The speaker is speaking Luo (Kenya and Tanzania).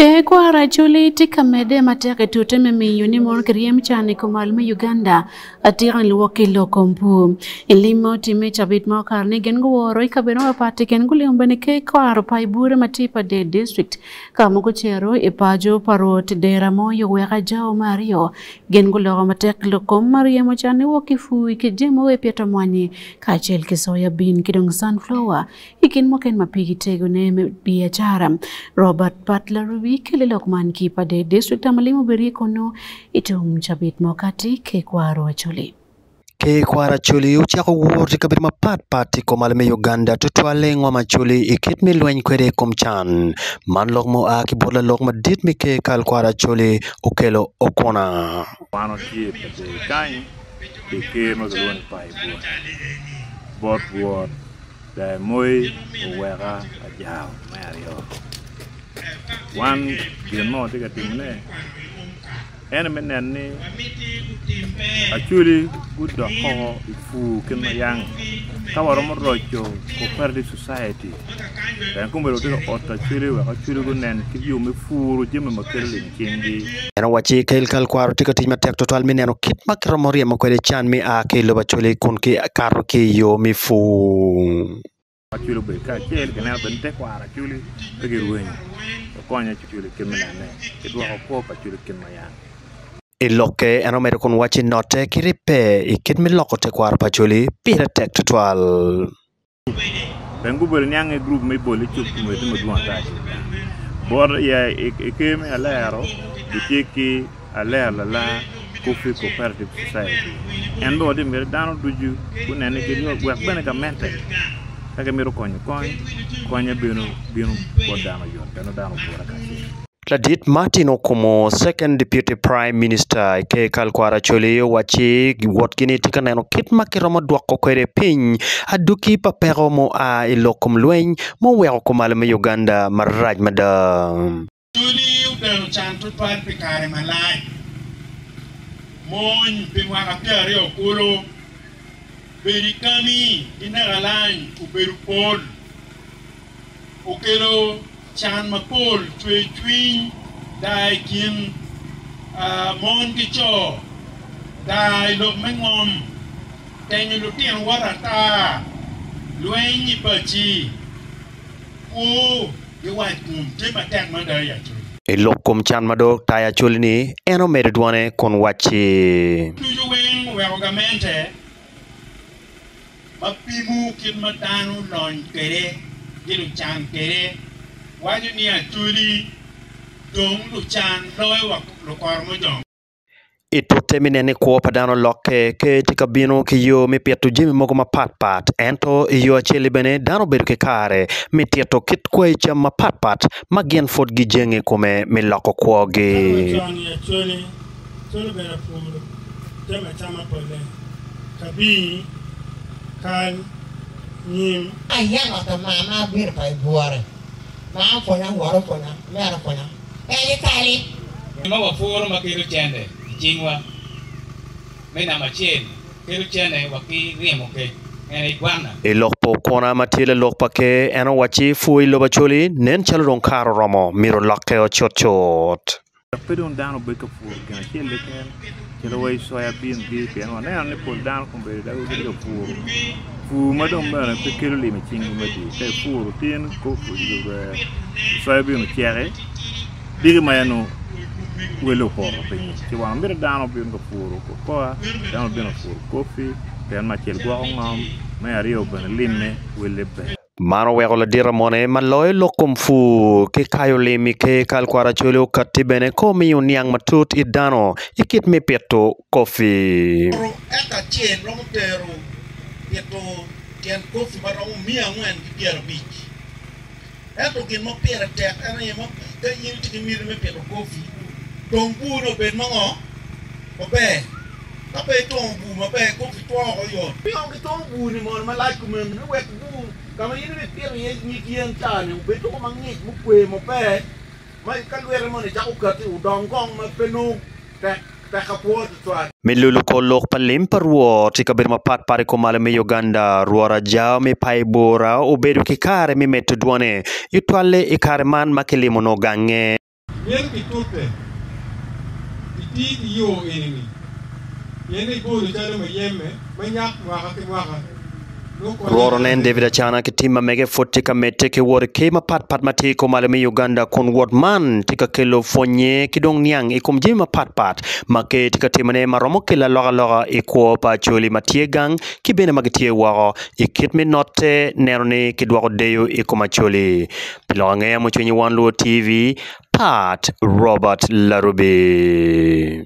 Ke kwa rachuli tika mede mateke tuteme miyuni mon kriyem chani kumalme Uganda atiran luwaki lokompu. Ilimo time chabit mo karni gengu woro ikabeno wapati gengu liumbeni ke kwa rupai bure matipa de district. Kamuko chero ipajo parot dera mo yuweka jao Mario. Gengu logo matek lokom Maria mochani wakifu ikijemo wepiata mwani kachel kisoya bin kidong sunflower. Ikin moken mapigi tego ne biachara. Robert Butler Wikele Lokman kipa de district amalimu berikono itum chabit mokati ke kwaro acholi. Ke kwara chuli uchako wuoti kabir mapat pati ko malme Uganda tutwale ngwa machuli ikit mi lweny kwere komchan man lok mo aki bola lok ma dit mi ke kal kwara chuli ukelo okona wano tie pete kai de ke no zon pai bot bot da moy wera ajao mario wan de no te katimne ni actually good do ko fu ken yang kawaro mo rocho cooperative society dan ko mbero de otta chiri wa chiri go nen ki yu me furu jeme makere kingi eno wachi kel kal kwaro tikati matek total mi neno kit makro moria mo kwele chan mi a ke lo bachole kun ki karo ki yo mi fu actually be ka kel ken ben te kwara actually te ruwen ko nya actually ken ne ke do ko pa actually ken yang iloke eno medo kun wachi note kiripe ikit mi loko te kwaro pacholi pira tek total bengu bol nyang group me bol chup me te modwa ta bor ya ekeme alero bitiki alera la kofi cooperative society endo de mer dano duju kunene ke no gwa bene ka mente kage mero konyo bino bodano yon dano bora ka Ladit Martin Okomo, second deputy prime minister ke kalkwara choli wachi watkini tikaneno kit makiromo dwako kwere piny aduki papero mo a ilokom lweny mo weko kumalme Uganda maraj madam. Choli udaro chanto twal pikare malay. Mon bimwaka piari okuro beri kami inagalany uberu pol okelo chan mapol chui dai kin mon kicho dai lo mengom tenyu lutien warata luenyi bachi ku yewai kum tema tek madaya chu Ilokom chan mado taya chulini eno meredwane kon wachi tuju wen wegamente mapimu kin matanu lon kere gilu chan kere waju ni atuli dong lu chan loy wak lu kormo jong itote minene ko padano loke ke tikabino ki yo mi pieto jimi mogo ma pat ento yo acheli bene dano bedo ke kare mi tieto kit kwe cham ma pat magien fod gi jenge kome mi loko kwogi acholi bena puro tema chama pole kabi kan nim ayang ata mama bir pai buare ma fona waro fona mera fona eli kali ma wa furo makiru chende jingwa mena machen kiru chende waki riemo ke ene igwana ilokpo kona matile lokpa ke eno wachi fui lo bacholi nen chalron karo romo miro loke o chot pedon dano beka fur gana chele ken chelo way soya bin bi ken wana ne pol dano ko be da go fur fu madom bana pe kero le mi chingu madi te fur tin ko fu go soya bin tiare digi mayano welo por pe ti wan bir dano bin go fur ko dano bin fur kofi ten ma chel go ngam ma ario ben limme wele be mano weko la dira mone maloy lokom fu ke kayo lemi ke kalkwara chole ukati bene ko mi uniang matut idano ikit mi pieto kofi eka chen romo tero pieto ken kofi maromo mia ngwen ki piero bich eto kin mo piero tek ena yemo te yin tiki miri me pieto kofi tongbu no ben mongo obe tape tongbu mabe kofi to ko yo piong ki tongbu ni mon malai kumem ni wek bu kama yini me piero ni kien tane ubeto ko mangit mu kwe mo pe mai kalwere mo ni jaku kati udongong ma penu te kapot twa milulu ko lok palim parwo tikabir mapat pare ko male me Uganda ruara jao mi paibora ubedu ki kare mi metu duane itwale ikare man makilimo no gange yen ki tutte ti yo enemy yen go do jalo ma yemme ma nyak waka ki waka Roronen David Achana kitima mege fotika meteke wore kema pat mati ko malami Uganda kon word man tika kelo fonye kidong niang ikum jima pat make tika timane maromo kila loga iko pa choli matiegang kibene magitie waro ikitme note nerone kidwako deyo iko macholi pilonge ya mchwenye One Luo TV Pat Robert Larubi.